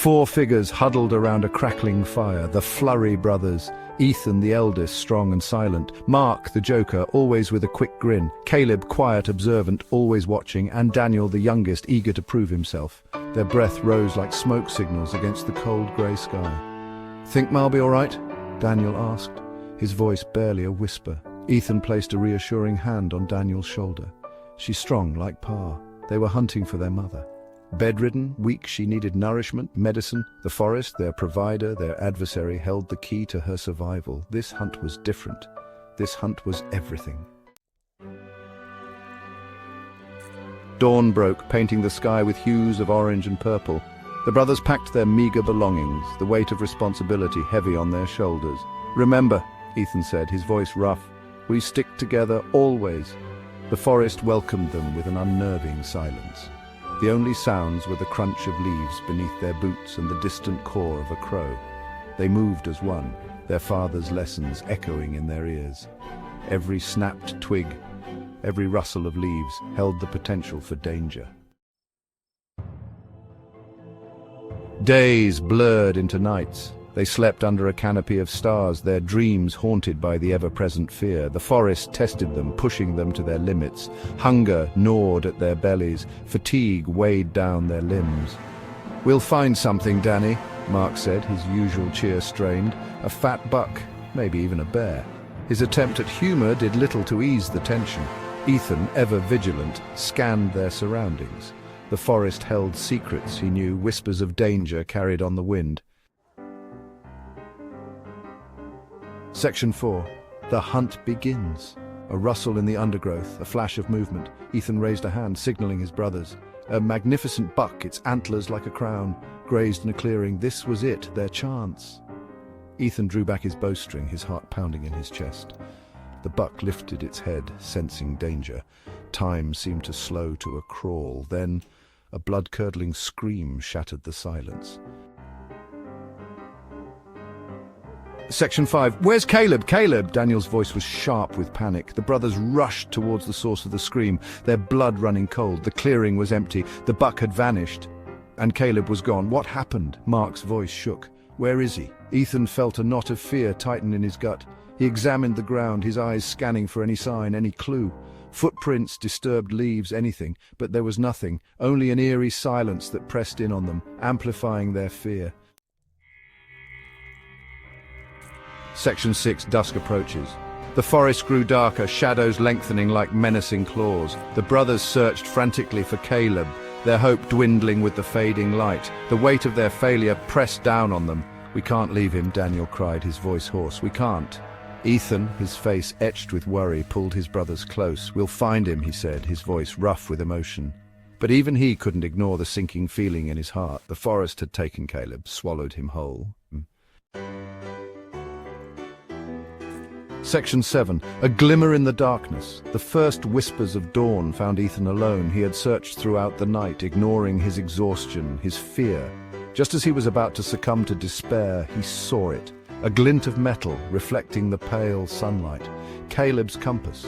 Four figures huddled around a crackling fire, the Flurry brothers, Ethan the eldest, strong and silent, Mark the joker, always with a quick grin, Caleb quiet, observant, always watching, and Daniel the youngest, eager to prove himself. Their breath rose like smoke signals against the cold grey sky. "Think Ma'll be all right?" Daniel asked, his voice barely a whisper. Ethan placed a reassuring hand on Daniel's shoulder. "She's strong like Pa. They were hunting for their mother. Bedridden, weak, she needed nourishment, medicine. The forest, their provider, their adversary, held the key to her survival. This hunt was different. This hunt was everything." Dawn broke, painting the sky with hues of orange and purple. The brothers packed their meager belongings, the weight of responsibility heavy on their shoulders. "Remember," Ethan said, his voice rough, "we stick together always." The forest welcomed them with an unnerving silence. The only sounds were the crunch of leaves beneath their boots and the distant caw of a crow. They moved as one, their father's lessons echoing in their ears. Every snapped twig, every rustle of leaves held the potential for danger. Days blurred into nights. They slept under a canopy of stars, their dreams haunted by the ever-present fear. The forest tested them, pushing them to their limits. Hunger gnawed at their bellies, fatigue weighed down their limbs. "We'll find something, Danny," Mark said, his usual cheer strained. "A fat buck, maybe even a bear." His attempt at humor did little to ease the tension. Ethan, ever vigilant, scanned their surroundings. The forest held secrets, he knew, whispers of danger carried on the wind. Section 4. The hunt begins. A rustle in the undergrowth, a flash of movement. Ethan raised a hand, signaling his brothers. A magnificent buck, its antlers like a crown, grazed in a clearing. This was it, their chance. Ethan drew back his bowstring, his heart pounding in his chest. The buck lifted its head, sensing danger. Time seemed to slow to a crawl. Then a blood-curdling scream shattered the silence. Section 5. "Where's Caleb? Caleb!" Daniel's voice was sharp with panic. The brothers rushed towards the source of the scream, their blood running cold. The clearing was empty. The buck had vanished. And Caleb was gone. What happened? Mark's voice shook. "Where is he?" Ethan felt a knot of fear tighten in his gut. He examined the ground, his eyes scanning for any sign, any clue. Footprints, disturbed leaves, anything. But there was nothing, only an eerie silence that pressed in on them, amplifying their fear. Section 6. Dusk approaches. The forest grew darker, shadows lengthening like menacing claws. The brothers searched frantically for Caleb, their hope dwindling with the fading light. The weight of their failure pressed down on them. "We can't leave him," Daniel cried, his voice hoarse. "We can't." Ethan, his face etched with worry, pulled his brothers close. "We'll find him," he said, his voice rough with emotion. But even he couldn't ignore the sinking feeling in his heart. The forest had taken Caleb, swallowed him whole. Section 7. A glimmer in the darkness. The first whispers of dawn found Ethan alone. He had searched throughout the night, ignoring his exhaustion, his fear. Just as he was about to succumb to despair, he saw it. A glint of metal reflecting the pale sunlight. Caleb's compass.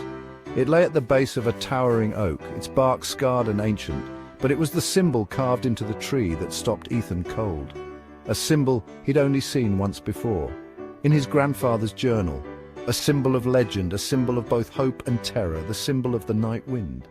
It lay at the base of a towering oak, its bark scarred and ancient, but it was the symbol carved into the tree that stopped Ethan cold. A symbol he'd only seen once before. In his grandfather's journal. A symbol of legend, a symbol of both hope and terror, the symbol of the night wind.